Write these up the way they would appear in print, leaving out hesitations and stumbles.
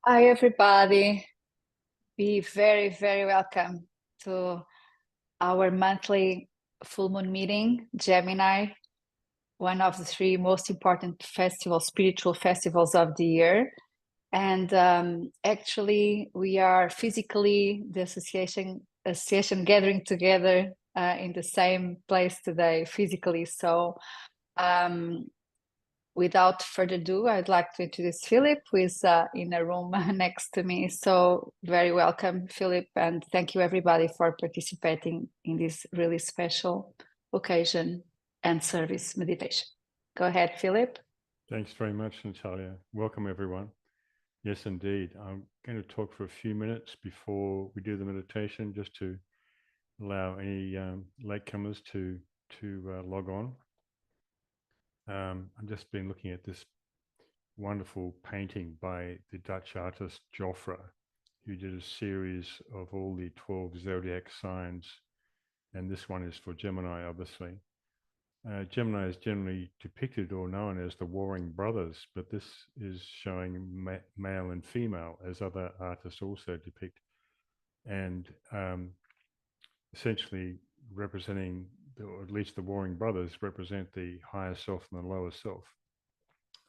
Hi, everybody. Be very, very welcome to our monthly full moon meeting, Gemini, one of the three most important festivals, spiritual festivals of the year. And actually, we are physically the association gathering together in the same place today, physically. So um, without further ado, I'd like to introduce Philip, who is in a room next to me. So very welcome, Philip, and thank you everybody for participating in this really special occasion and service meditation. Go ahead, Philip. Thanks very much, Natalia. Welcome, everyone. Yes, indeed. I'm going to talk for a few minutes before we do the meditation, just to allow any latecomers to log on. I've just been looking at this wonderful painting by the Dutch artist Joffre, who did a series of all the 12 zodiac signs, and this one is for Gemini, obviously. Gemini is generally depicted or known as the warring brothers, but this is showing male and female, as other artists also depict, and essentially representing, or at least the warring brothers represent the higher self and the lower self.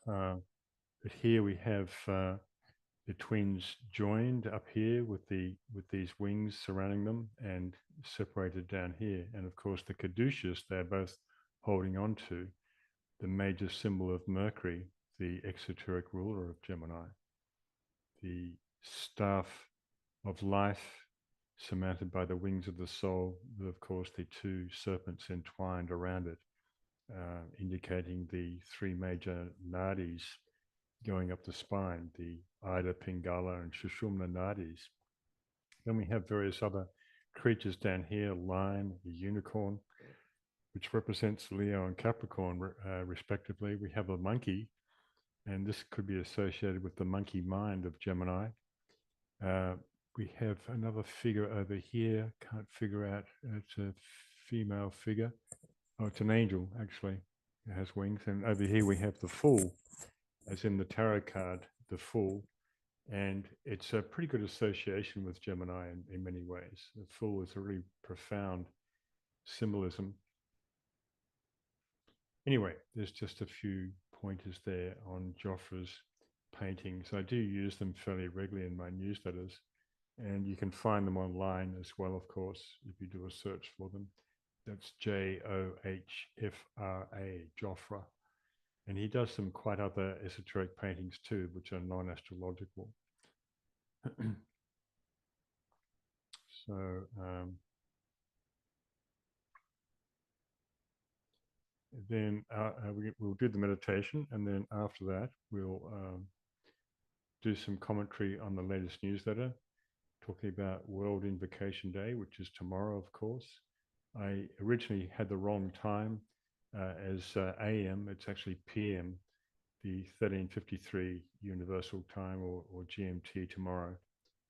But here we have the twins joined up here with these wings surrounding them and separated down here, and of course the caduceus they're both holding on to, the major symbol of Mercury, the exoteric ruler of Gemini, the staff of life surmounted by the wings of the soul, with of course the two serpents entwined around it, indicating the three major nadis going up the spine, the Ida, Pingala, and Sushumna nadis. Then we have various other creatures down here, lion, the unicorn, which represents Leo and Capricorn, respectively. We have a monkey, and this could be associated with the monkey mind of Gemini. We have another figure over here, can't figure out, it's a female figure. Oh, it's an angel, actually. It has wings. And over here we have the Fool, as in the tarot card, the Fool. And it's a pretty good association with Gemini in many ways. The Fool is a really profound symbolism. Anyway, there's just a few pointers there on Joffre's paintings. I do use them fairly regularly in my newsletters, and you can find them online as well, of course, if you do a search for them. That's Johfra, Joffre. And he does some quite other esoteric paintings too, which are non-astrological. So then we'll do the meditation, and then after that we'll do some commentary on the latest newsletter, talking about World Invocation Day, which is tomorrow, of course. I originally had the wrong time as AM. It's actually PM, the 1353 Universal Time, or GMT tomorrow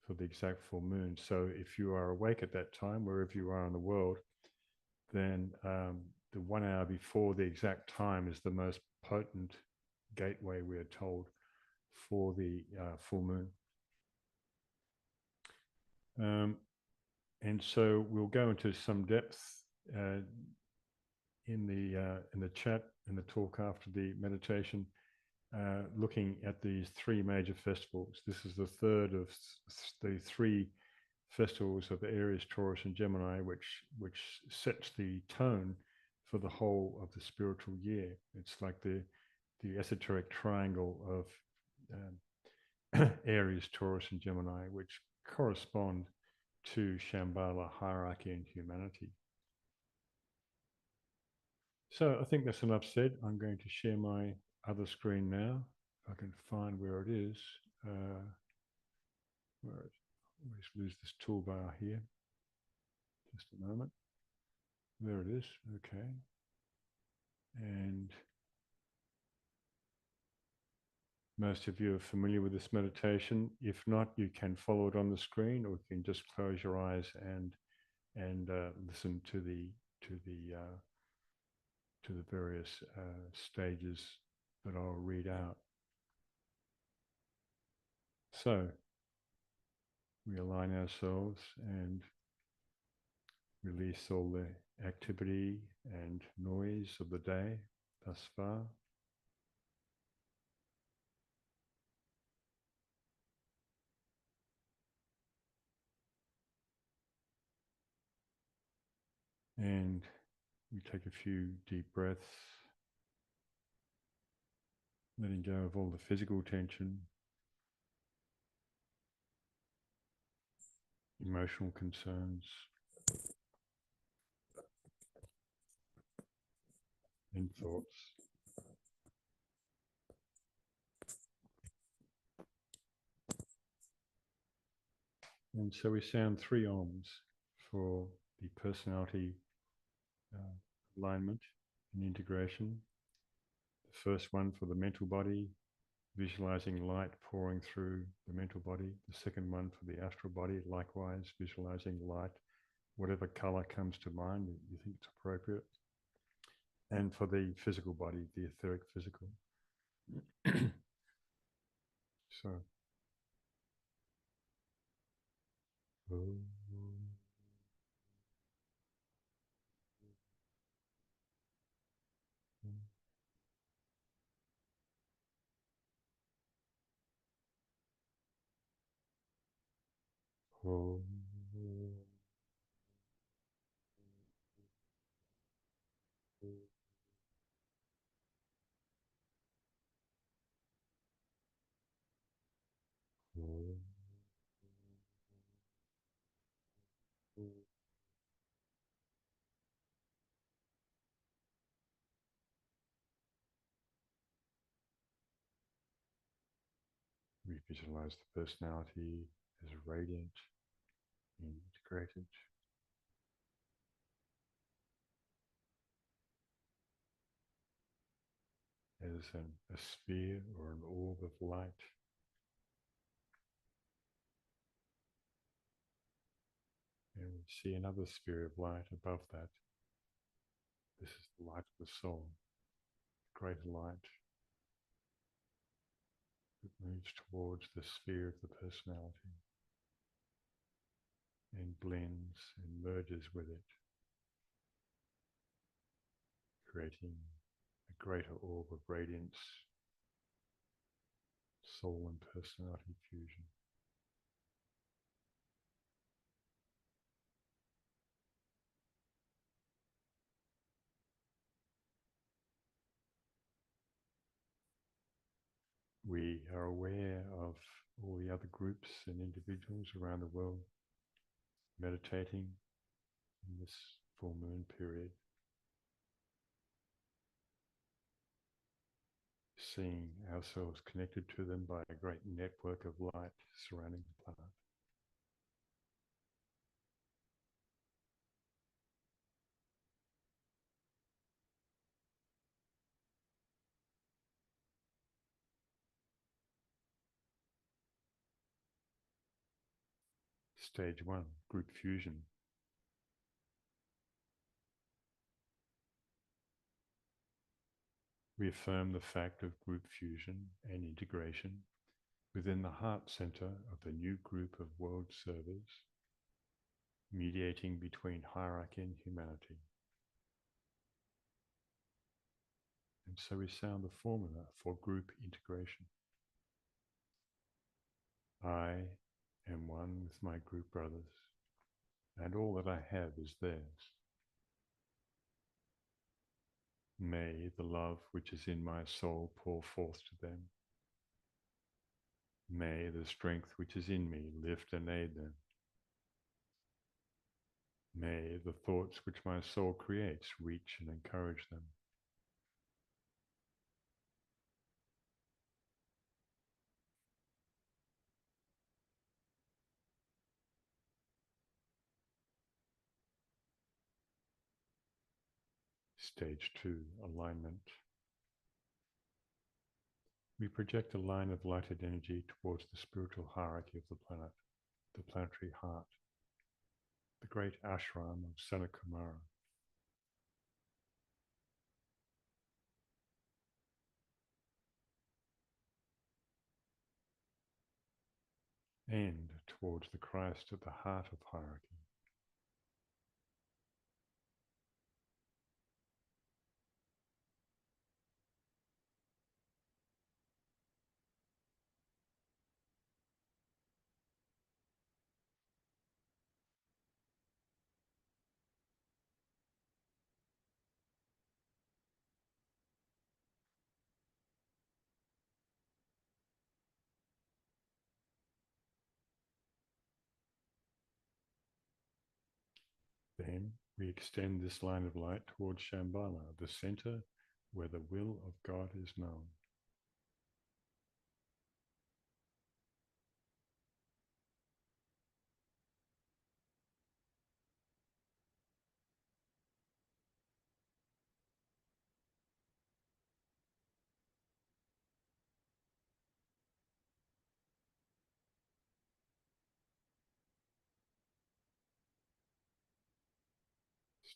for the exact full moon. So if you are awake at that time, wherever you are in the world, then the 1 hour before the exact time is the most potent gateway, we are told, for the full moon. And so we'll go into some depth in the chat and the talk after the meditation, looking at these three major festivals. This is the third of the three festivals of Aries, Taurus, and Gemini, which sets the tone for the whole of the spiritual year. It's like the esoteric triangle of Aries, Taurus, and Gemini, which correspond to Shambhala, hierarchy, and humanity. So I think that's enough said. I'm going to share my other screen now. If I can find where it is. Always lose this toolbar here. Just a moment. There it is. Okay. And most of you are familiar with this meditation. If not, you can follow it on the screen, or you can just close your eyes and listen to the various stages that I'll read out. So we align ourselves and release all the activity and noise of the day thus far. And we take a few deep breaths, letting go of all the physical tension, emotional concerns, and thoughts. And so we sound 3 ohms for the personality alignment and integration. The first one for the mental body, visualizing light pouring through the mental body. The second one for the astral body, likewise, visualizing light, whatever color comes to mind that you think is appropriate. And for the physical body, the etheric physical. So. We visualize the personality as radiant and integrated, as a sphere or an orb of light. And we see another sphere of light above that. This is the light of the soul, greater light that moves towards the sphere of the personality and blends and merges with it, creating a greater orb of radiance, soul and personality fusion. We are aware of all the other groups and individuals around the world meditating in this full moon period, seeing ourselves connected to them by a great network of light surrounding the planet. Stage 1, group fusion. We affirm the fact of group fusion and integration within the heart center of the new group of world servers, mediating between hierarchy and humanity. And so we sound the formula for group integration. I am one with my group brothers, and all that I have is theirs. May the love which is in my soul pour forth to them. May the strength which is in me lift and aid them. May the thoughts which my soul creates reach and encourage them. Stage 2, alignment. We project a line of lighted energy towards the spiritual hierarchy of the planet, the planetary heart, the great ashram of Sanakumara. and towards the Christ at the heart of hierarchy. Then we extend this line of light towards Shambhala, the center where the will of God is known.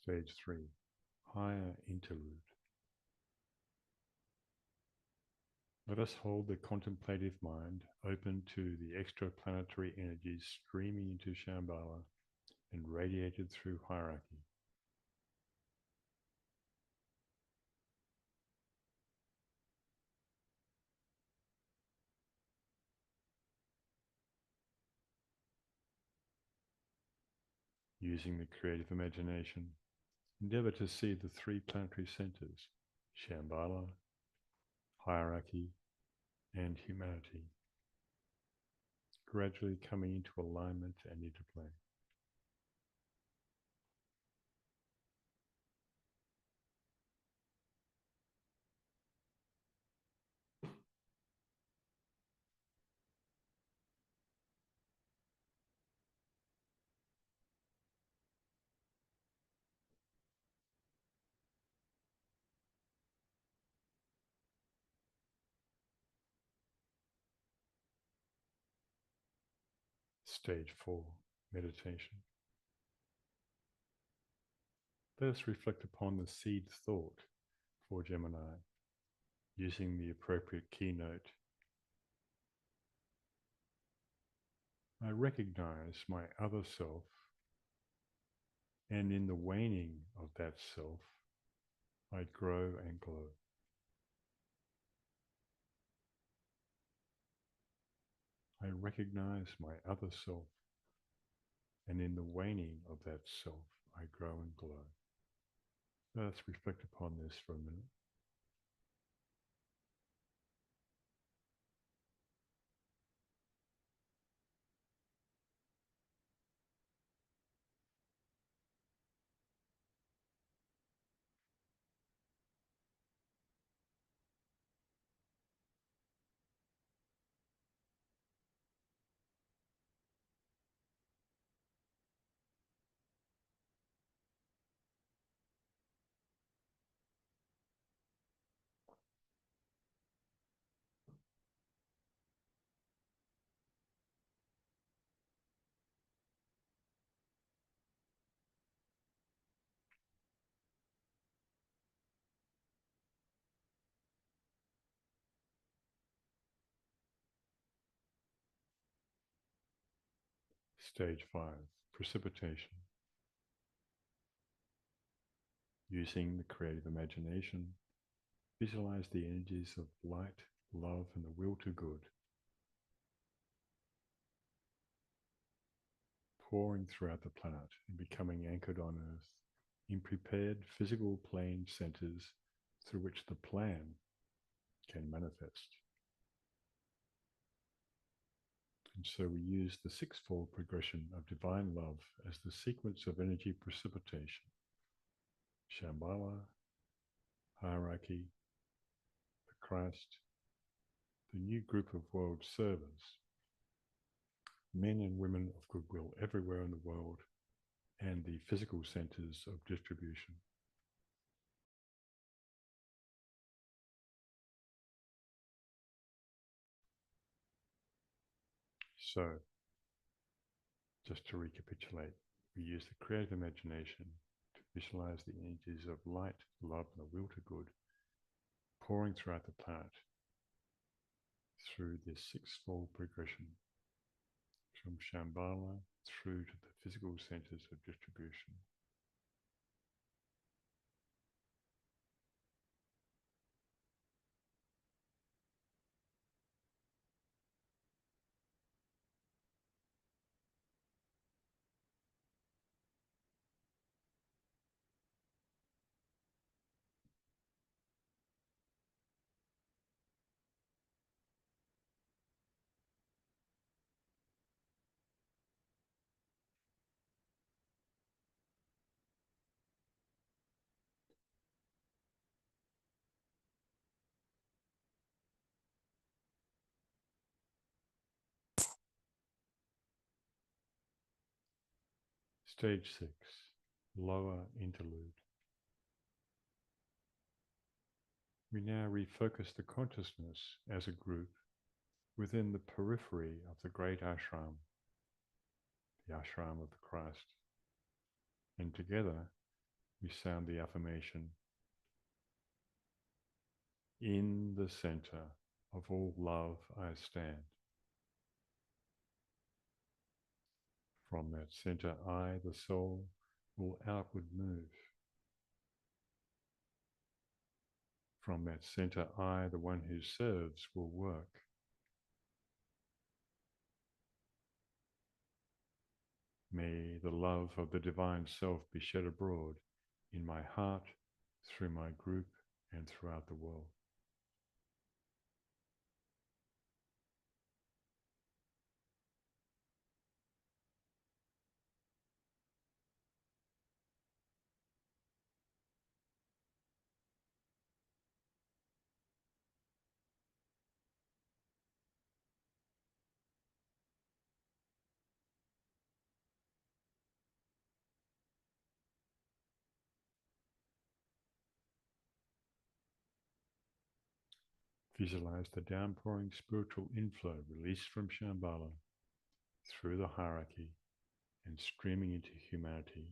Stage 3, higher interlude. Let us hold the contemplative mind open to the extraplanetary energies streaming into Shambhala and radiated through hierarchy. Using the creative imagination, endeavor to see the three planetary centers, Shambhala, hierarchy, and humanity, gradually coming into alignment and interplay. Stage 4, meditation. Let us reflect upon the seed thought for Gemini, using the appropriate keynote. I recognize my other self, and in the waning of that self, I grow and glow. I recognize my other self, and in the waning of that self, I grow and glow. Let's reflect upon this for a minute. Stage 5, precipitation. Using the creative imagination, visualize the energies of light, love, and the will to good pouring throughout the planet and becoming anchored on Earth in prepared physical plane centers through which the plan can manifest. And so we use the sixfold progression of divine love as the sequence of energy precipitation. Shambhala, hierarchy, the Christ, the new group of world servers, men and women of goodwill everywhere in the world, and the physical centers of distribution. So, just to recapitulate, we use the creative imagination to visualize the energies of light, love, and the will to good pouring throughout the planet through this sixfold progression from Shambhala through to the physical centers of distribution. Stage 6, lower interlude. We now refocus the consciousness as a group within the periphery of the great ashram, the ashram of the Christ. And together we sound the affirmation, in the center of all love I stand. From that center I, the soul, will outward move. From that center I, the one who serves, will work. May the love of the divine self be shed abroad in my heart, through my group, and throughout the world. Visualize the downpouring spiritual inflow released from Shambhala through the hierarchy and streaming into humanity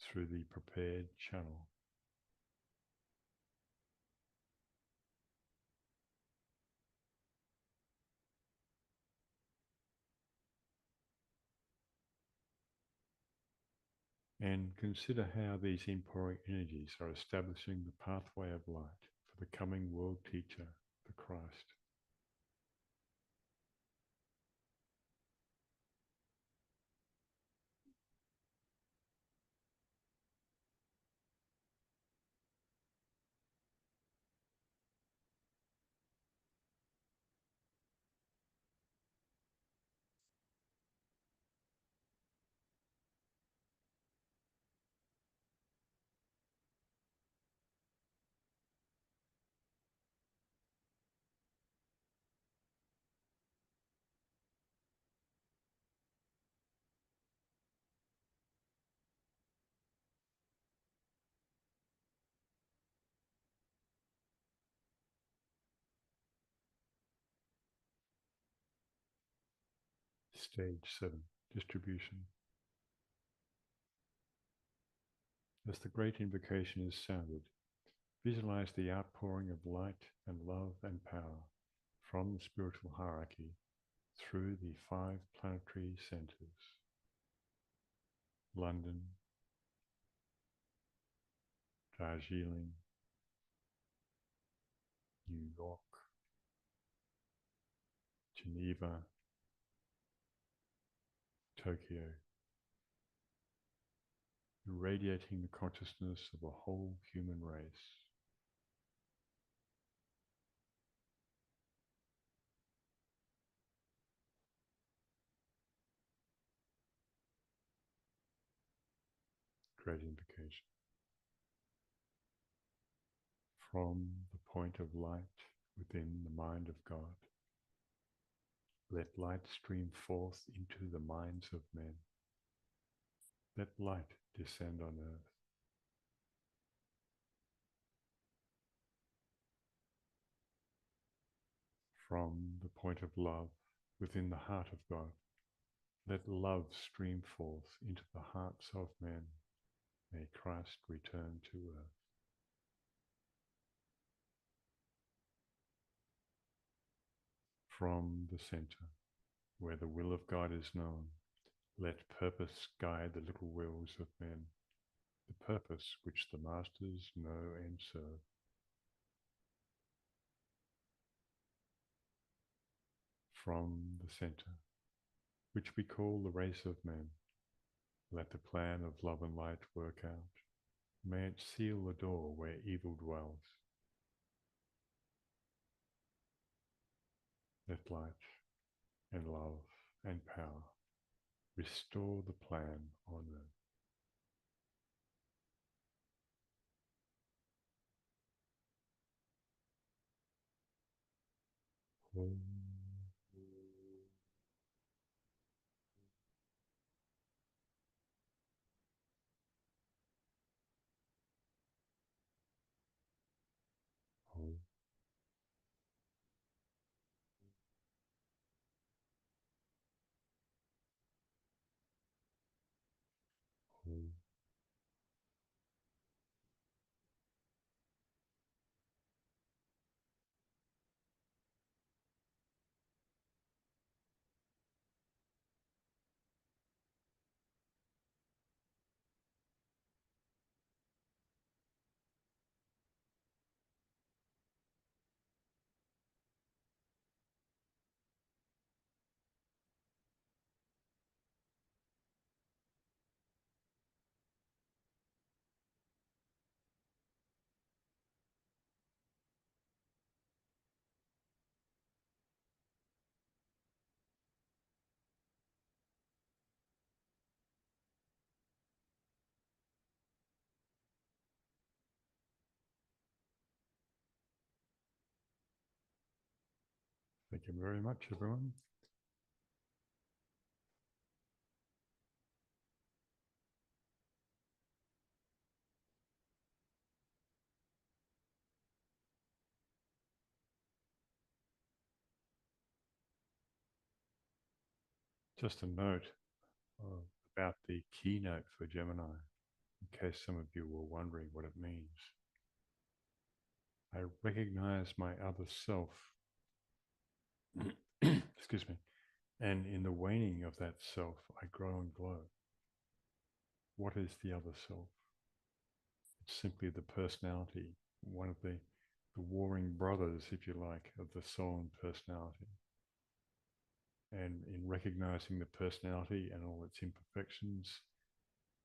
through the prepared channel. And consider how these empowering energies are establishing the pathway of light for the coming world teacher, the Christ. Stage 7, distribution. As the great invocation is sounded, visualize the outpouring of light and love and power from the spiritual hierarchy through the 5 planetary centers: London, Darjeeling, New York, Geneva, Tokyo, irradiating the consciousness of the whole human race. Great invocation. From the point of light within the mind of God, let light stream forth into the minds of men. Let light descend on earth. From the point of love within the heart of God, let love stream forth into the hearts of men. May Christ return to earth. From the center, where the will of God is known. Let purpose guide the little wills of men, the purpose which the masters know and serve. From the centre, which we call the race of men, let the plan of love and light work out. May it seal the door where evil dwells. Let light and love and power restore the plan on earth. Om. Om. Om. Thank you very much, everyone. Just a note about the keynote for Gemini, in case some of you were wondering what it means. I recognize my other self, excuse me, and in the waning of that self, I grow and glow. What is the other self? It's simply the personality, one of the warring brothers, if you like, of the soul and personality. And in recognizing the personality and all its imperfections,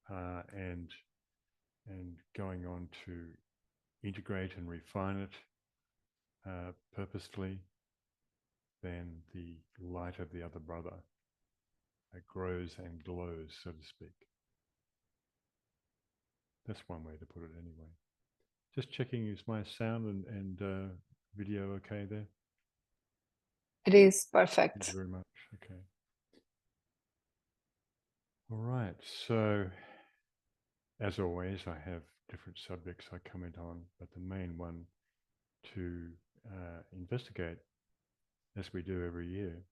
and going on to integrate and refine it purposefully, then the light of the other brother grows and glows, so to speak. That's one way to put it anyway. Just checking, is my sound and video okay there? It is Thank perfect. you very much. Okay. All right. So, as always, I have different subjects I comment on, but the main one to investigate, as we do every year,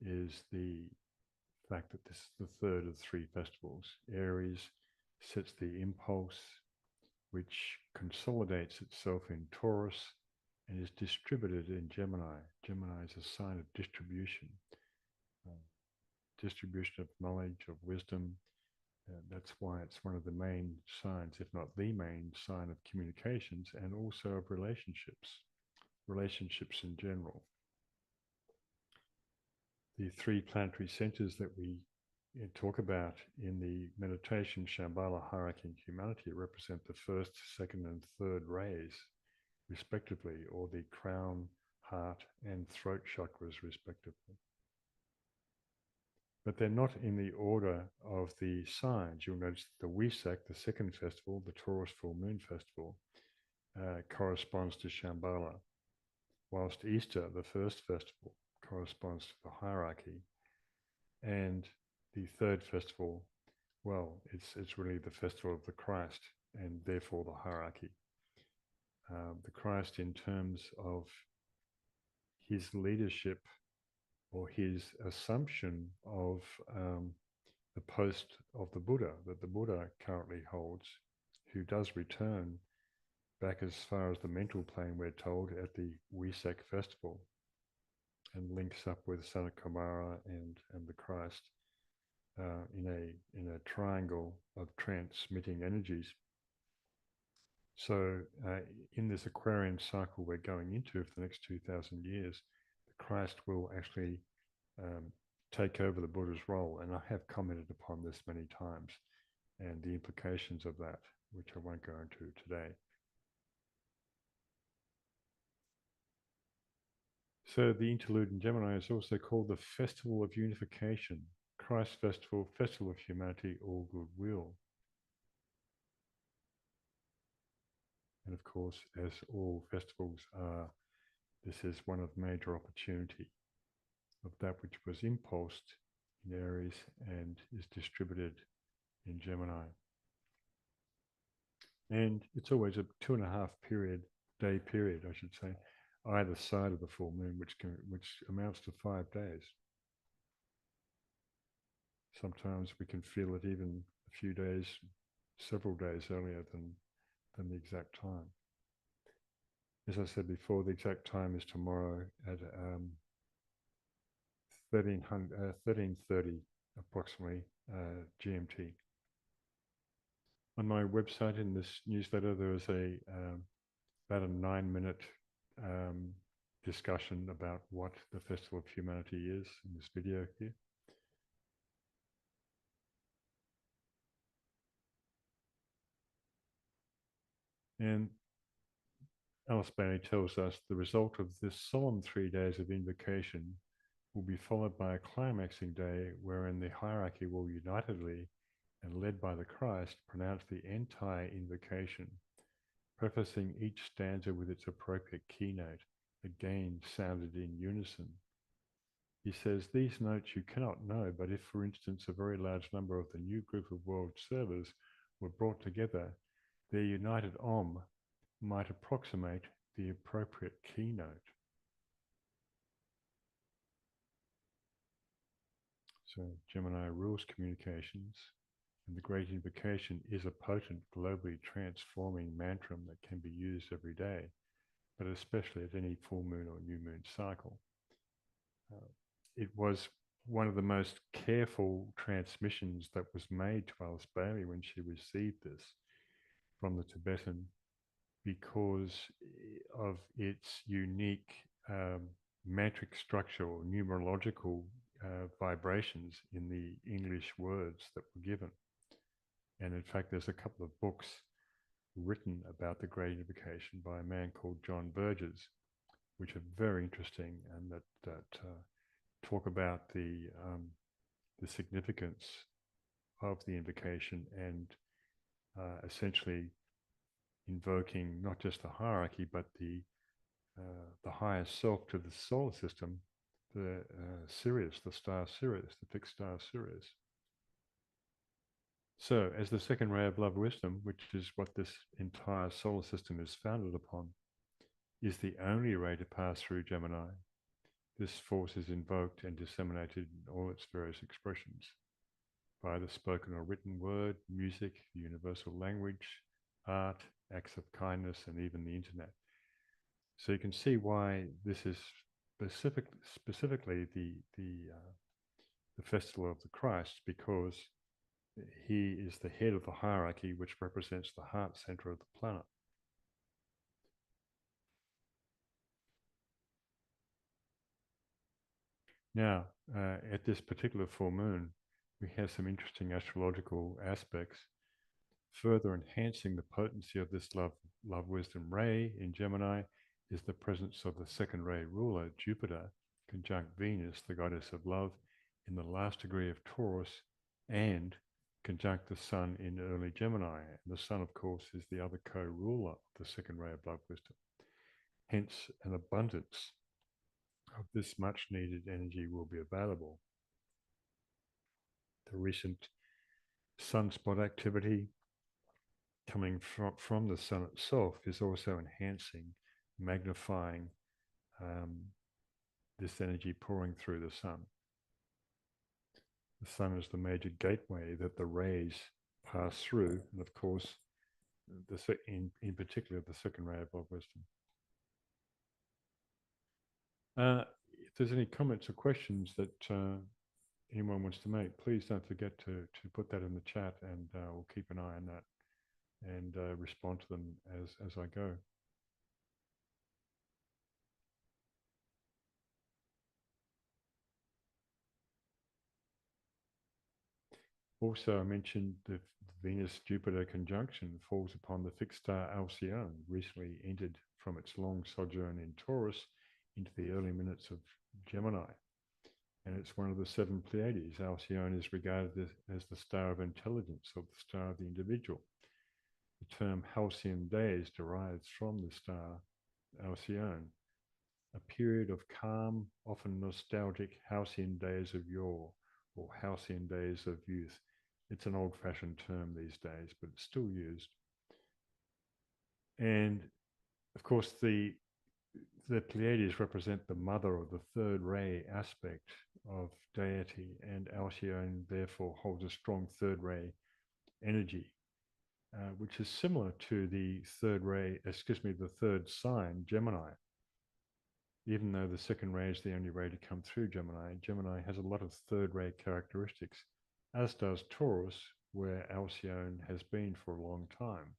is the fact that this is the third of three festivals. Aries sets the impulse, which consolidates itself in Taurus and is distributed in Gemini. Gemini is a sign of distribution, distribution of knowledge, of wisdom. That's why it's one of the main signs, if not the main sign of communications and also of relationships in general. The three planetary centers that we talk about in the meditation Shambhala hierarchy in humanity represent the first, second, and third rays, respectively, or the crown, heart, and throat chakras, respectively. But they're not in the order of the signs. You'll notice the Wesak, the second festival, the Taurus full moon festival, corresponds to Shambhala, whilst Easter, the first festival, corresponds to the hierarchy. And the third festival, well, it's really the festival of the Christ and therefore the hierarchy. The Christ in terms of his leadership or his assumption of the post of the Buddha that the Buddha currently holds, who does return back as far as the mental plane, we're told, at the Wesak festival, and links up with Sanakamara and the Christ in a triangle of transmitting energies. So in this Aquarian cycle we're going into for the next 2,000 years, the Christ will actually take over the Buddha's role. And I have commented upon this many times and the implications of that, which I won't go into today. So the interlude in Gemini is also called the Festival of Unification, Christ Festival, Festival of Humanity, all goodwill. And of course, as all festivals are, this is one of major opportunity of that which was impulsed in Aries and is distributed in Gemini. And it's always a 2.5 day period, I should say, either side of the full moon, which amounts to 5 days. Sometimes we can feel it even a few days, several days earlier than the exact time. As I said before, the exact time is tomorrow at 13:30 approximately GMT. On my website in this newsletter, there is about a 9-minute discussion about what the Festival of Humanity is in this video here. And Alice Bailey tells us the result of this solemn 3 days of invocation will be followed by a climaxing day wherein the hierarchy will unitedly and led by the Christ pronounce the entire invocation, prefacing each stanza with its appropriate keynote, again sounded in unison. He says, these notes you cannot know, but if, for instance, a very large number of the new group of world servers were brought together, their united Om might approximate the appropriate keynote. So Gemini rules communications, and the Great Invocation is a potent, globally transforming mantra that can be used every day, but especially at any full moon or new moon cycle. It was one of the most careful transmissions that was made to Alice Bailey when she received this from the Tibetan, because of its unique mantric structure or numerological vibrations in the English words that were given. And in fact, there's a couple of books written about the Great Invocation by a man called John Burgess, which are very interesting and that talk about the significance of the invocation and essentially invoking not just the hierarchy, but the higher self to the solar system, the Sirius, the star Sirius, the fixed star Sirius. So, as the second ray of love wisdom, which is what this entire solar system is founded upon, is the only ray to pass through Gemini, this force is invoked and disseminated in all its various expressions by the spoken or written word, music, the universal language, art, acts of kindness, and even the internet. So you can see why this is specifically the Festival of the Christ, because he is the head of the hierarchy, which represents the heart center of the planet. Now, at this particular full moon, we have some interesting astrological aspects. Further enhancing the potency of this love wisdom ray in Gemini is the presence of the second ray ruler, Jupiter, conjunct Venus, the goddess of love, in the last degree of Taurus, and conjunct the Sun in early Gemini. And the Sun, of course, is the other co-ruler of the second ray of love wisdom. Hence, an abundance of this much needed energy will be available. The recent sunspot activity coming from the Sun itself is also enhancing, magnifying this energy pouring through the Sun. The Sun is the major gateway that the rays pass through, and of course, in particular, the second ray of love wisdom. if there's any comments or questions that anyone wants to make, please don't forget to put that in the chat, and we'll keep an eye on that and respond to them as I go. Also, I mentioned the Venus-Jupiter conjunction falls upon the fixed star Alcyone, recently entered from its long sojourn in Taurus into the early minutes of Gemini. And it's one of the seven Pleiades. Alcyone is regarded as the star of intelligence, or the star of the individual. The term halcyon days derives from the star Alcyone, a period of calm, often nostalgic halcyon days of yore, or halcyon days of youth. It's an old-fashioned term these days, but it's still used. And of course, the Pleiades represent the mother, or the third ray aspect of deity, and Alcyone therefore holds a strong third ray energy, which is similar to the the third sign, Gemini. Even though the second ray is the only ray to come through Gemini, Gemini has a lot of third ray characteristics, as does Taurus, where Alcyone has been for a long time.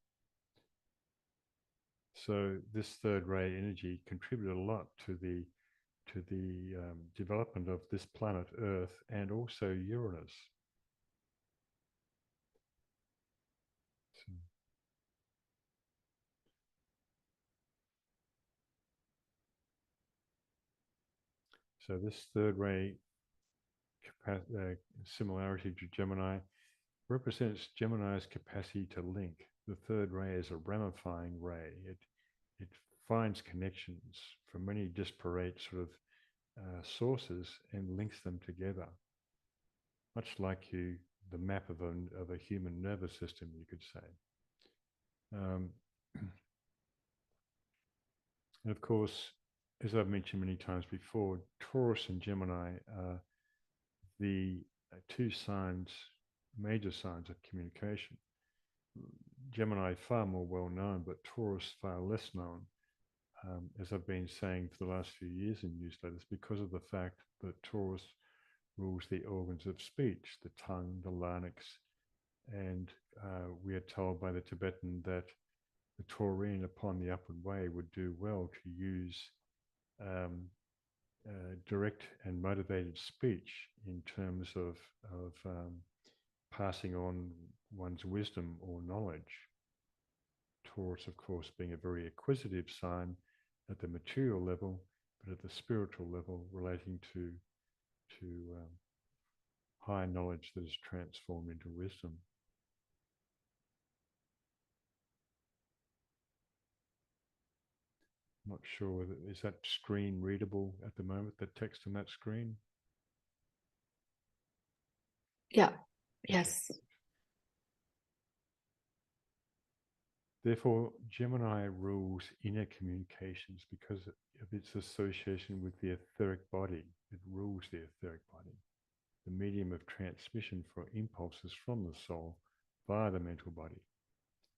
So this third ray energy contributed a lot to the development of this planet Earth, and also Uranus. So this third ray similarity to Gemini represents Gemini's capacity to link. The third ray is a ramifying ray. It finds connections from many disparate sort of sources and links them together, much like the map of a human nervous system, you could say. And of course, as I've mentioned many times before, Taurus and Gemini are the two signs, major signs of communication. Gemini far more well known, but Taurus far less known, as I've been saying for the last few years in newsletters, because of the fact that Taurus rules the organs of speech, the tongue, the larynx, and we are told by the Tibetan that the Taurine upon the upward way would do well to use direct and motivated speech in terms of passing on one's wisdom or knowledge. Taurus, of course, being a very acquisitive sign at the material level, but at the spiritual level, relating to high knowledge that is transformed into wisdom. Not sure whether is that screen readable at the moment, the text on that screen? Yeah. Yes. Therefore, Gemini rules inner communications because of its association with the etheric body. It rules the etheric body, the medium of transmission for impulses from the soul via the mental body.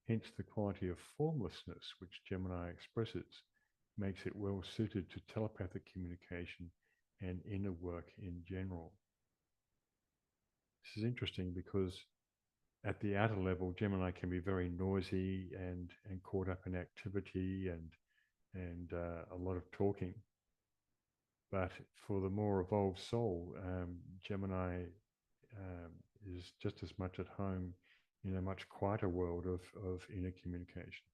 Hence, the quality of formlessness which Gemini expresses makes it well suited to telepathic communication and inner work in general. This is interesting because at the outer level, Gemini can be very noisy and caught up in activity and a lot of talking. But for the more evolved soul, Gemini is just as much at home in a much quieter world of inner communication.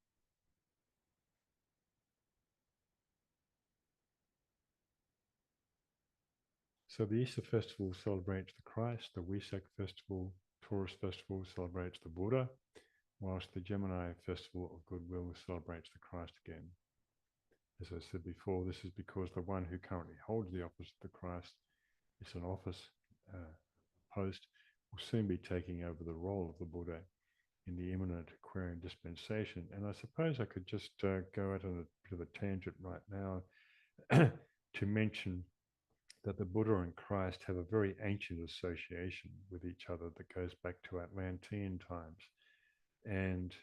So the Easter festival celebrates the Christ, the Wesak festival, Taurus festival celebrates the Buddha, whilst the Gemini festival of goodwill celebrates the Christ again. As I said before, this is because the one who currently holds the office of the Christ is an office post, will soon be taking over the role of the Buddha in the imminent Aquarian dispensation. And I suppose I could just go out on a bit of a tangent right now to mention that the Buddha and Christ have a very ancient association with each other that goes back to Atlantean times. And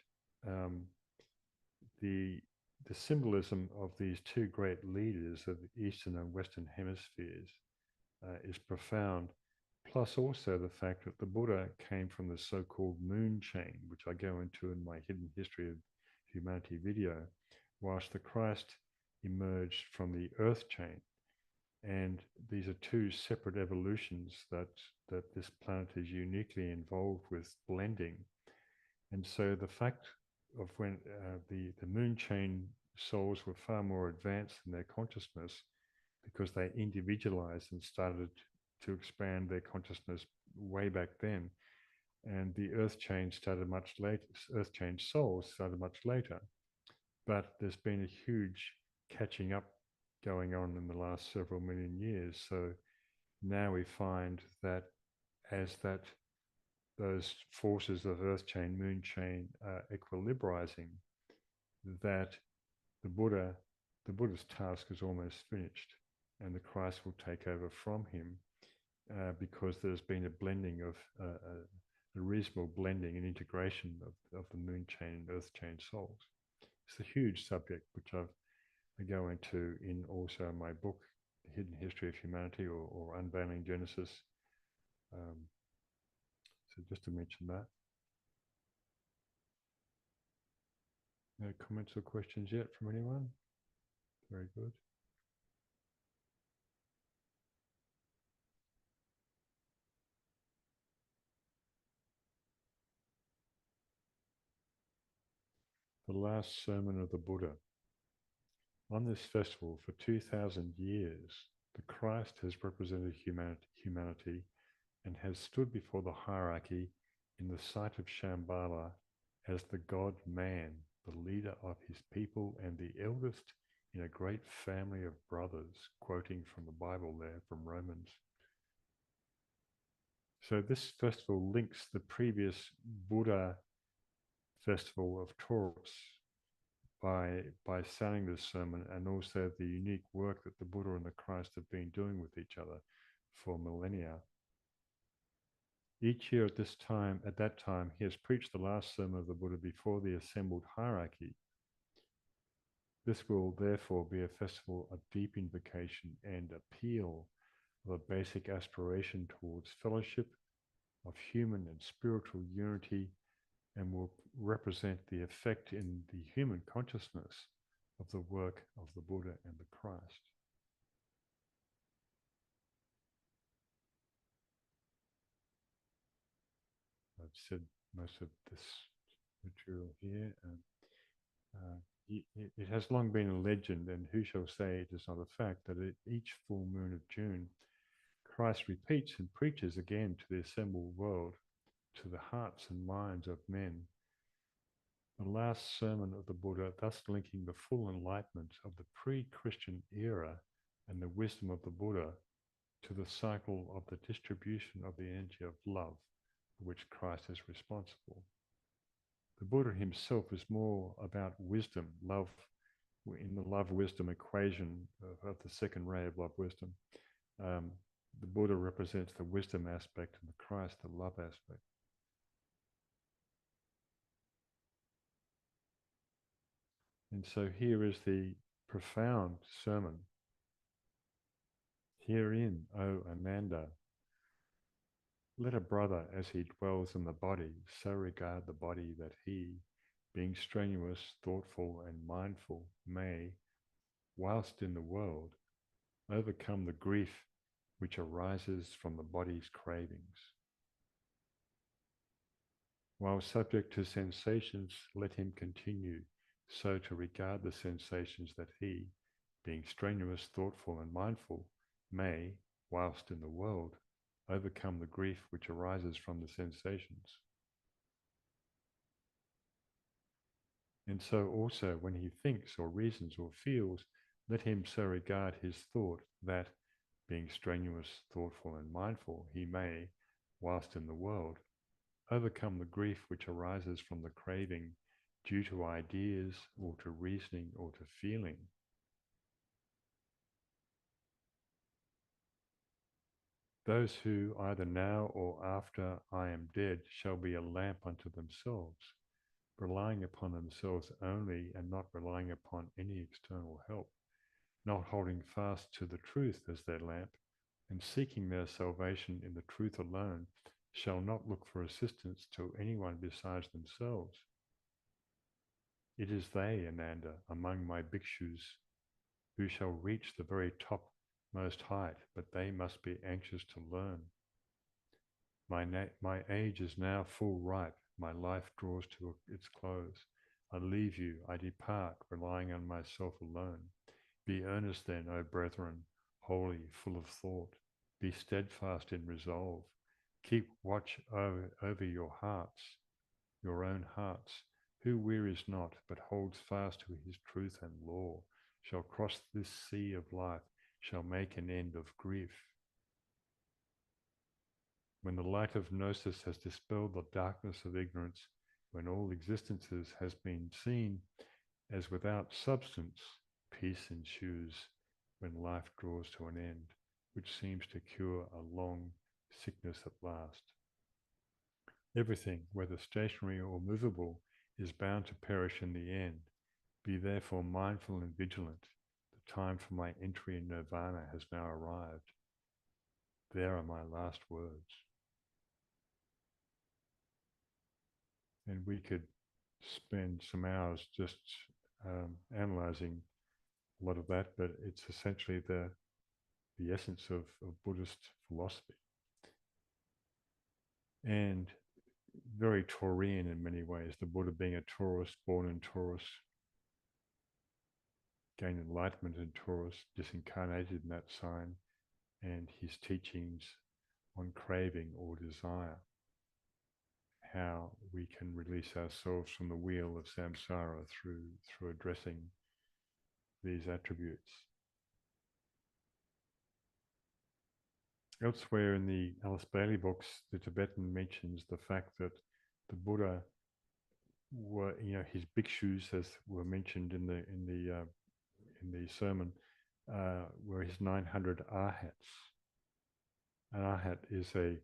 the the symbolism of these two great leaders of the Eastern and Western hemispheres is profound. Plus, also the fact that the Buddha came from the so called moon chain, which I go into in my Hidden History of Humanity video, whilst the Christ emerged from the earth chain. And these are two separate evolutions that this planet is uniquely involved with blending. And so the fact of when the moon chain souls were far more advanced in their consciousness because they individualized and started to expand their consciousness way back then. And the earth chain started much later, earth chain souls started much later. But there's been a huge catching up going on in the last several million years. So now we find that as those forces of earth chain, moon chain are equilibrizing, that the Buddha, the Buddha's task is almost finished, and the Christ will take over from him because there's been a blending of a reasonable blending and integration of the moon chain and earth chain souls. It's a huge subject which I go into in also my book, The Hidden History of Humanity, or Unveiling Genesis. So just to mention that. No comments or questions yet from anyone? Very good. The last sermon of the Buddha. On this festival for 2000 years, the Christ has represented humanity and has stood before the hierarchy in the sight of Shambhala as the God-man, the leader of his people and the eldest in a great family of brothers, quoting from the Bible there, from Romans. So this festival links the previous Buddha festival of Taurus by saying this sermon, and also the unique work that the Buddha and the Christ have been doing with each other for millennia. Each year at that time, he has preached the last sermon of the Buddha before the assembled hierarchy. This will therefore be a festival of deep invocation and appeal of a basic aspiration towards fellowship, of human and spiritual unity, and will represent the effect in the human consciousness of the work of the Buddha and the Christ. I've said most of this material here. It has long been a legend, and who shall say it is not a fact, that at each full moon of June, Christ repeats and preaches again to the assembled world, to the hearts and minds of men, the last sermon of the Buddha, thus linking the full enlightenment of the pre-Christian era and the wisdom of the Buddha to the cycle of the distribution of the energy of love, for which Christ is responsible. The Buddha himself is more about wisdom, love, in the love-wisdom equation of the second ray of love-wisdom. The Buddha represents the wisdom aspect and the Christ the love aspect. And so here is the profound sermon. Herein, O Ananda, let a brother, as he dwells in the body, so regard the body that he, being strenuous, thoughtful, and mindful, may, whilst in the world, overcome the grief which arises from the body's cravings. While subject to sensations, let him continue so to regard the sensations that he, being strenuous, thoughtful, and mindful, may, whilst in the world, overcome the grief which arises from the sensations. And so also when he thinks or reasons or feels, let him so regard his thought that, being strenuous, thoughtful, and mindful, he may, whilst in the world, overcome the grief which arises from the craving due to ideas or to reasoning or to feeling. Those who, either now or after I am dead, shall be a lamp unto themselves, relying upon themselves only and not relying upon any external help, not holding fast to the truth as their lamp, and seeking their salvation in the truth alone, shall not look for assistance to anyone besides themselves. It is they, Ananda, among my bhikshus, who shall reach the very topmost height, but they must be anxious to learn. My age is now full ripe, my life draws to its close. I leave you, I depart, relying on myself alone. Be earnest then, O brethren, holy, full of thought. Be steadfast in resolve. Keep watch over your hearts, your own hearts. Who wearies not, but holds fast to his truth and law, shall cross this sea of life, shall make an end of grief. When the light of gnosis has dispelled the darkness of ignorance, when all existences has been seen as without substance, peace ensues when life draws to an end, which seems to cure a long sickness at last. Everything, whether stationary or movable, is bound to perish in the end. Be therefore mindful and vigilant. The time for my entry in nirvana has now arrived. There are my last words. And we could spend some hours just analyzing a lot of that, but it's essentially the essence of Buddhist philosophy. And very Taurian in many ways, the Buddha being a Taurus, born in Taurus, gained enlightenment in Taurus, disincarnated in that sign, and his teachings on craving or desire, how we can release ourselves from the wheel of samsara through addressing these attributes. Elsewhere in the Alice Bailey books, the Tibetan mentions the fact that the Buddha were, his bhikshus, as were mentioned in the sermon, were his 900 arhats. An arhat is a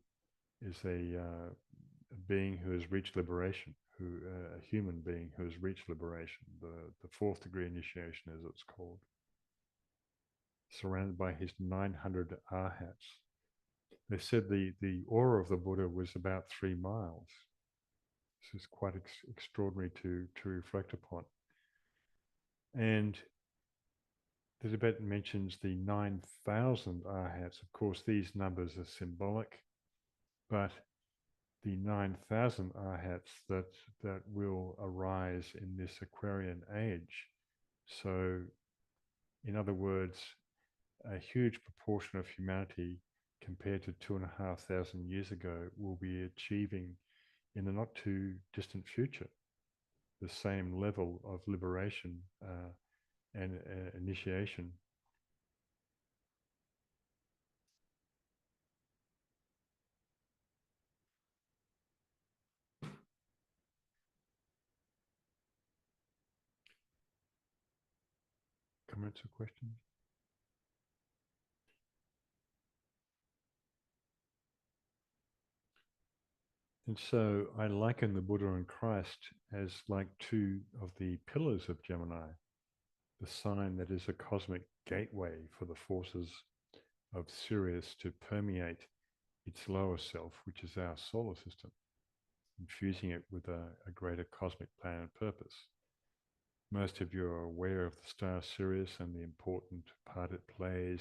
being who has reached liberation, a human being who has reached liberation, the fourth degree initiation, as it's called, surrounded by his 900 arhats. They said the aura of the Buddha was about 3 miles. This is quite extraordinary to reflect upon. And the Tibetan mentions the 9,000 arhats. Of course, these numbers are symbolic, but the 9,000 arhats that will arise in this Aquarian age. So, in other words, a huge proportion of humanity compared to 2,500 years ago will be achieving in the not too distant future the same level of liberation and initiation. Comments or questions? And so I liken the Buddha and Christ as like two of the pillars of Gemini, the sign that is a cosmic gateway for the forces of Sirius to permeate its lower self, which is our solar system, infusing it with a greater cosmic plan and purpose. Most of you are aware of the star Sirius and the important part it plays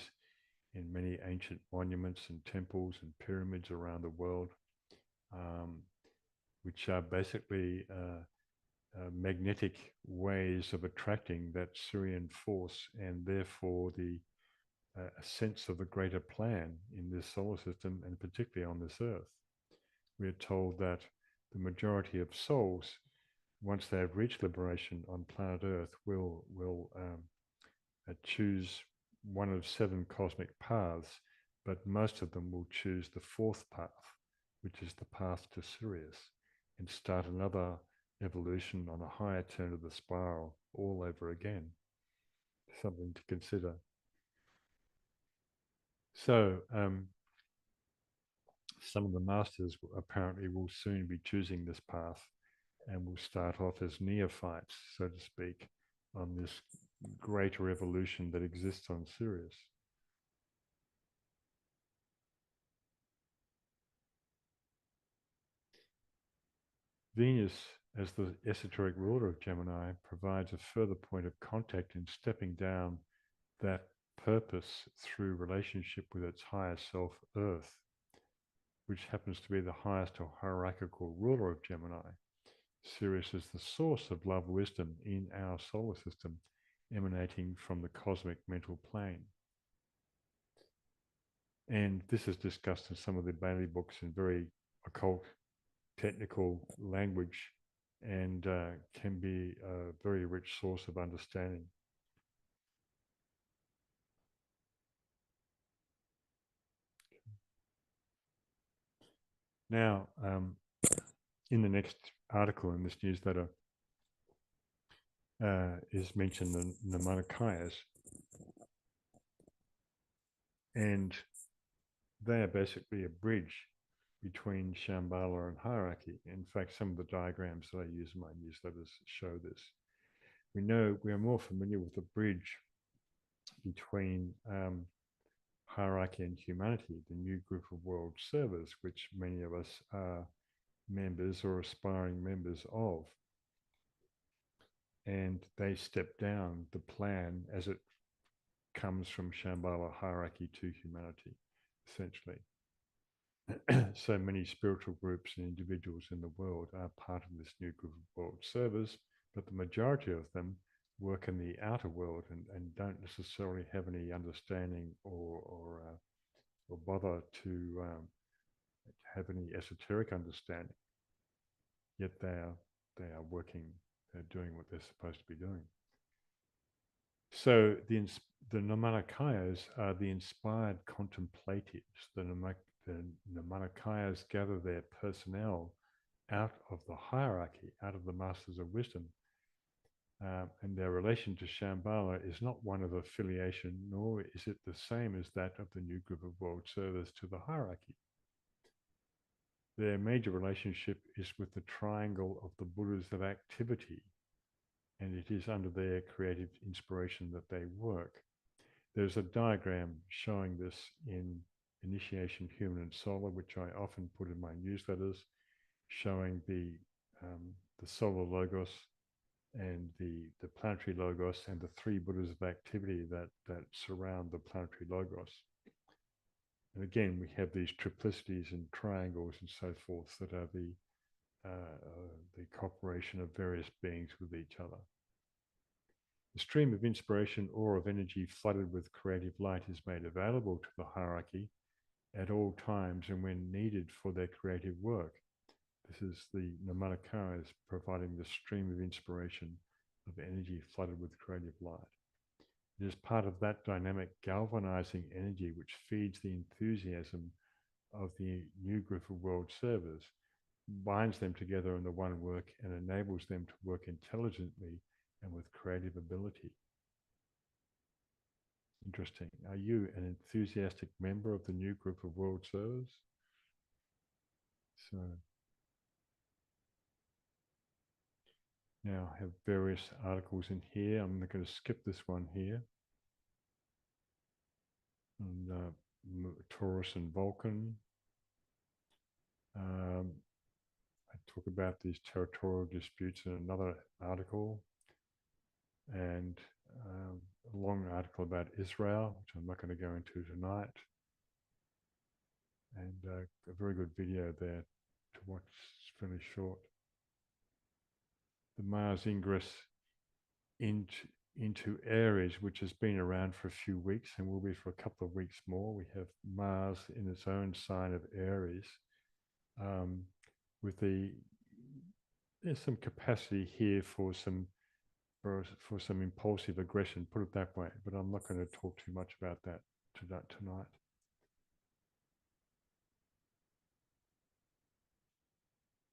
in many ancient monuments and temples and pyramids around the world, which are basically magnetic ways of attracting that Sirian force, and therefore a sense of a greater plan in this solar system, and particularly on this earth. We are told that the majority of souls, once they have reached liberation on planet Earth, will choose one of 7 cosmic paths, but most of them will choose the 4th path, which is the path to Sirius, and start another evolution on a higher turn of the spiral all over again. Something to consider. So some of the masters apparently will soon be choosing this path, and will start off as neophytes, so to speak, on this greater evolution that exists on Sirius. Venus, as the esoteric ruler of Gemini, provides a further point of contact in stepping down that purpose through relationship with its higher self, Earth, which happens to be the highest or hierarchical ruler of Gemini. Sirius is the source of love wisdom in our solar system, emanating from the cosmic mental plane. And this is discussed in some of the Bailey books in very occult, technical language, and can be a very rich source of understanding. Now, in the next article in this newsletter is mentioned the Namanikayas, and they are basically a bridge between Shambhala and hierarchy. In fact, some of the diagrams that I use in my newsletters show this. We know we are more familiar with the bridge between hierarchy and humanity, the new group of world servers, which many of us are members or aspiring members of. And they step down the plan as it comes from Shambhala hierarchy to humanity, essentially. So many spiritual groups and individuals in the world are part of this new group of world servers, but the majority of them work in the outer world and don't necessarily have any understanding or bother to have any esoteric understanding. Yet they are working, they're doing what they're supposed to be doing. So the Namanikayas are the inspired contemplatives. The Namanikayas gather their personnel out of the hierarchy, out of the masters of wisdom. And their relation to Shambhala is not one of affiliation, nor is it the same as that of the new group of world servers to the hierarchy. Their major relationship is with the triangle of the Buddhas of activity, and it is under their creative inspiration that they work. There's a diagram showing this in Initiation Human and Solar, which I often put in my newsletters, showing the solar logos and the planetary logos and the three Buddhas of activity that surround the planetary logos. And again, we have these triplicities and triangles and so forth that are the cooperation of various beings with each other. The stream of inspiration or of energy flooded with creative light is made available to the hierarchy at all times and when needed for their creative work. This is the Namanikayas providing the stream of inspiration of energy flooded with creative light. It is part of that dynamic galvanizing energy which feeds the enthusiasm of the new group of world servers, binds them together in the one work, and enables them to work intelligently and with creative ability. Interesting. Are you an enthusiastic member of the new group of world servers? So now I have various articles in here. I'm going to skip this one here. And Taurus and Vulcan. I talk about these territorial disputes in another article, and a long article about Israel, which I'm not going to go into tonight, and a very good video there to watch. It's fairly short. The Mars ingress into Aries, which has been around for a few weeks and will be for a couple of weeks more. We have Mars in its own sign of Aries. There's some capacity here for some impulsive aggression, put it that way, but I'm not going to talk too much about that tonight.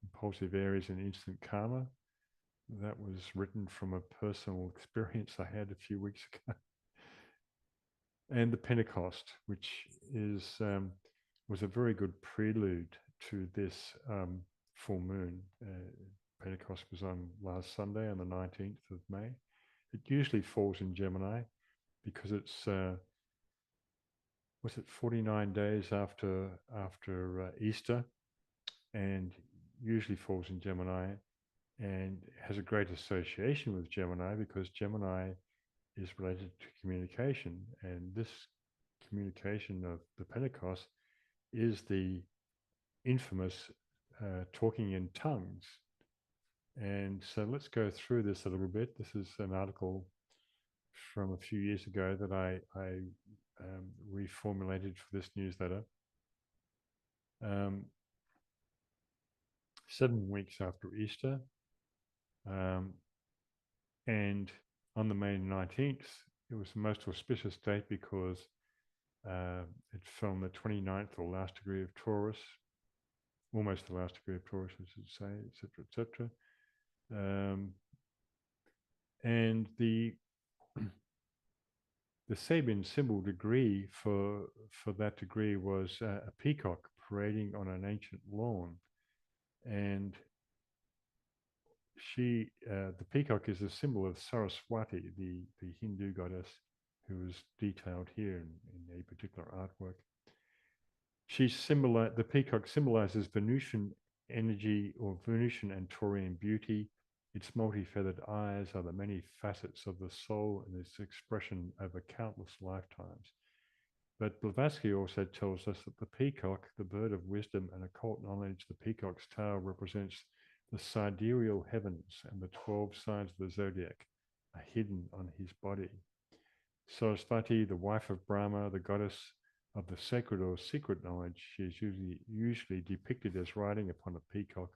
Impulsive Aries and instant karma. That was written from a personal experience I had a few weeks ago. And the Pentecost, which was a very good prelude to this full moon. Pentecost was on last Sunday, on the 19th of May. It usually falls in Gemini because it's was it 49 days after Easter, and usually falls in Gemini, and has a great association with Gemini because Gemini is related to communication, and this communication of the Pentecost is the infamous talking in tongues. And so let's go through this a little bit. This is an article from a few years ago that I reformulated for this newsletter. 7 weeks after Easter, and on the May 19th, it was the most auspicious date because it fell on the 29th or last degree of Taurus, almost the last degree of Taurus, I should say, etc., etc. And the Sabin symbol degree for that degree was a peacock parading on an ancient lawn, and the peacock is a symbol of Saraswati, the Hindu goddess, who is detailed here in a particular artwork. The peacock symbolizes Venusian energy, or Venusian and Taurian beauty. Its multi-feathered eyes are the many facets of the soul and its expression over countless lifetimes. But Blavatsky also tells us that the peacock, the bird of wisdom and occult knowledge, the peacock's tail represents the sidereal heavens, and the 12 signs of the zodiac are hidden on his body. Sarasvati, the wife of Brahma, the goddess of the sacred or secret knowledge, she is usually depicted as riding upon a peacock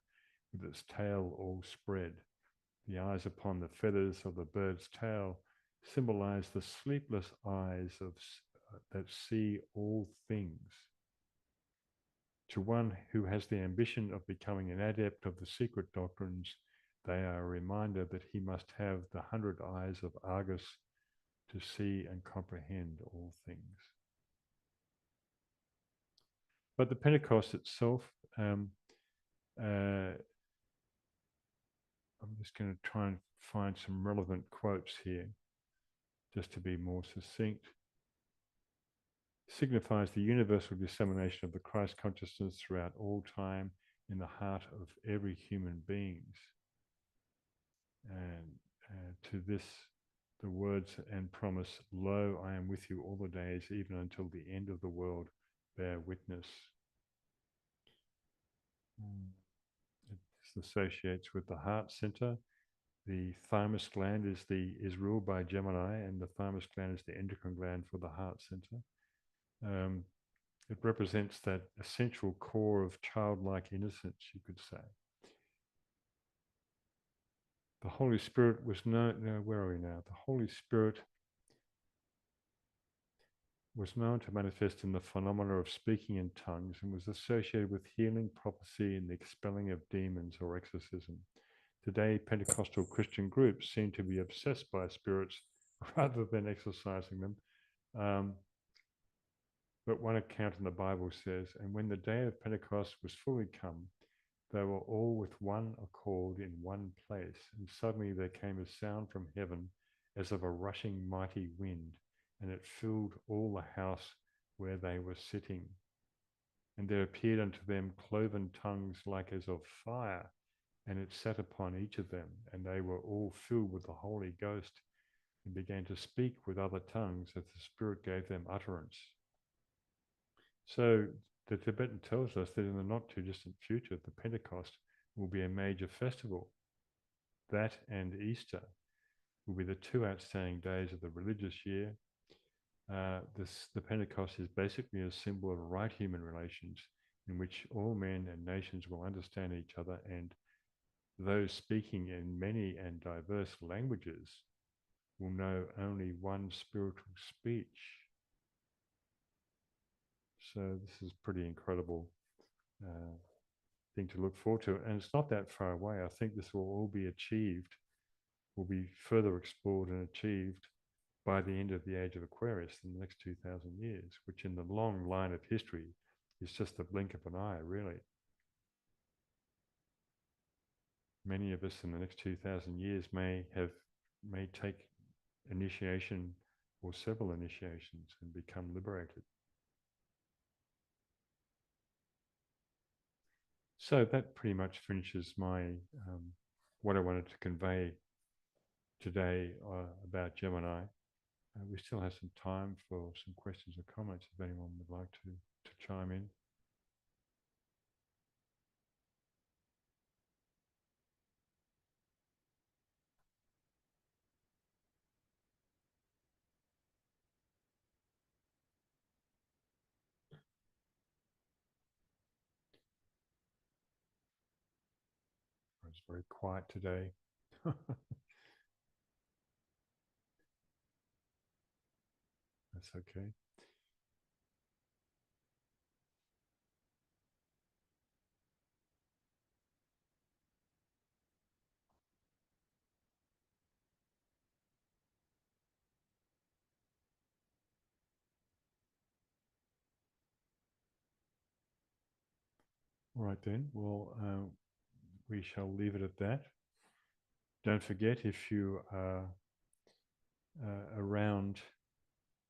with its tail all spread. The eyes upon the feathers of the bird's tail symbolize the sleepless eyes that see all things. To one who has the ambition of becoming an adept of the secret doctrines, they are a reminder that he must have the 100 eyes of Argus to see and comprehend all things. But the Pentecost itself, I'm just going to try and find some relevant quotes here, just to be more succinct. Signifies the universal dissemination of the Christ consciousness throughout all time in the heart of every human beings. And to this, the words and promise, "Lo, I am with you all the days, even until the end of the world, bear witness." It associates with the heart center. The thymus gland is ruled by Gemini, and the thymus gland is the endocrine gland for the heart center. It represents that essential core of childlike innocence, you could say. The Holy Spirit was known, where are we now? The Holy Spirit was known to manifest in the phenomena of speaking in tongues and was associated with healing, prophecy, and the expelling of demons or exorcism. Today, Pentecostal Christian groups seem to be obsessed by spirits rather than exorcising them. But one account in the Bible says, "And when the day of Pentecost was fully come, they were all with one accord in one place, and suddenly there came a sound from heaven as of a rushing mighty wind, and it filled all the house where they were sitting. And there appeared unto them cloven tongues like as of fire, and it sat upon each of them, and they were all filled with the Holy Ghost, and began to speak with other tongues as the Spirit gave them utterance." So the Tibetan tells us that in the not too distant future, the Pentecost will be a major festival. That and Easter will be the two outstanding days of the religious year. The Pentecost is basically a symbol of right human relations in which all men and nations will understand each other, and those speaking in many and diverse languages will know only one spiritual speech. So this is pretty incredible thing to look forward to. And it's not that far away. I think this will all be achieved, will be further explored and achieved by the end of the age of Aquarius in the next 2,000 years, which in the long line of history is just the blink of an eye, really. many of us in the next 2,000 years may take initiation or several initiations and become liberated. So that pretty much finishes my what I wanted to convey today about Gemini. We still have some time for some questions or comments if anyone would like to chime in. It's very quiet today. That's okay. All right then. Well, we shall leave it at that. Don't forget, if you are around,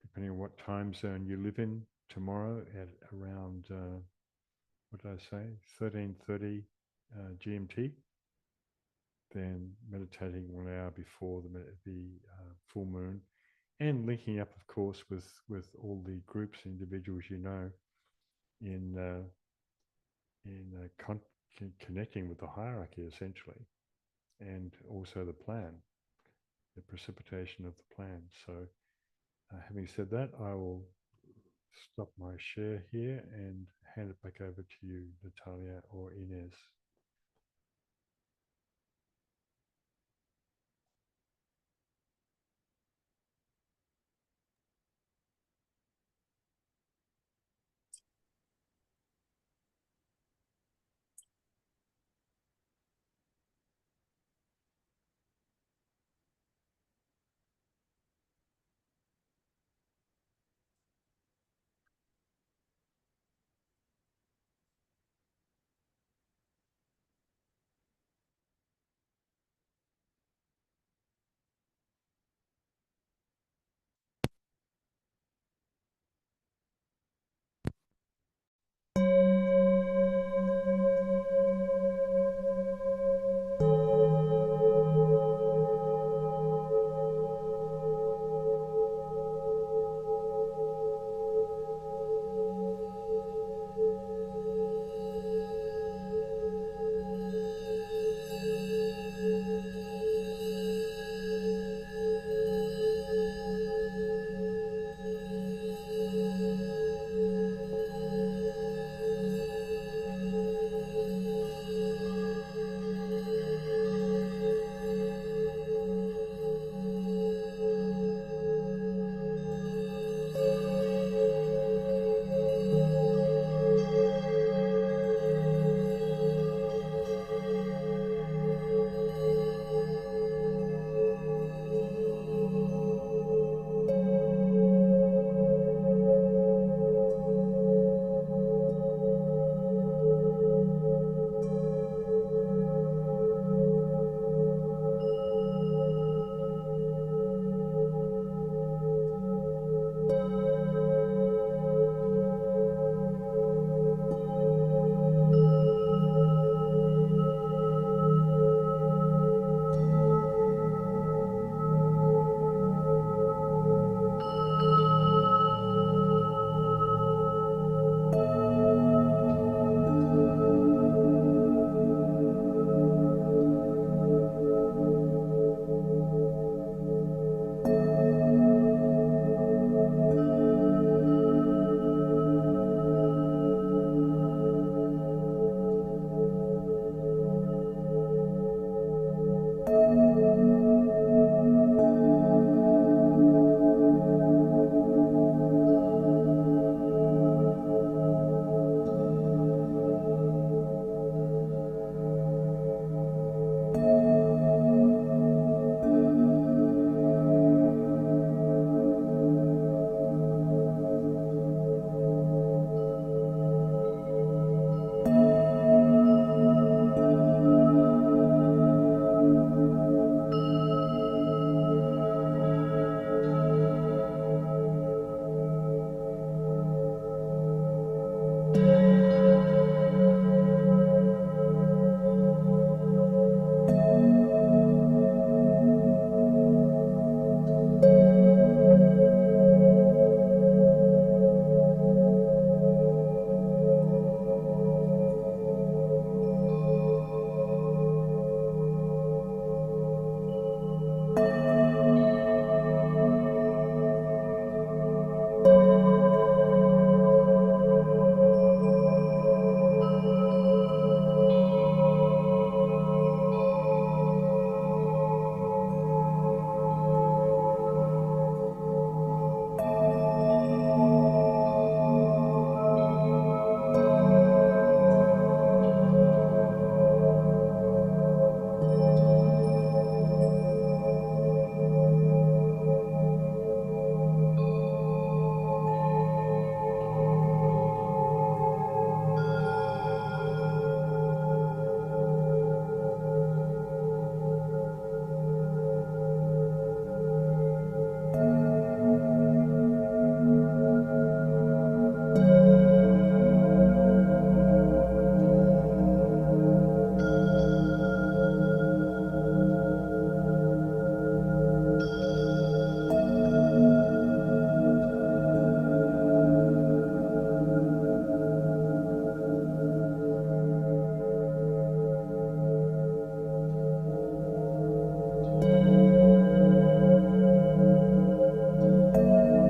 depending on what time zone you live in, tomorrow at around what did I say, 13:30 GMT, then meditating 1 hour before the full moon, and linking up, of course, with all the groups and individuals you know in connecting with the hierarchy essentially, and also the plan, the precipitation of the plan. So, having said that, I will stop my share here and hand it back over to you, Natalia or Inez.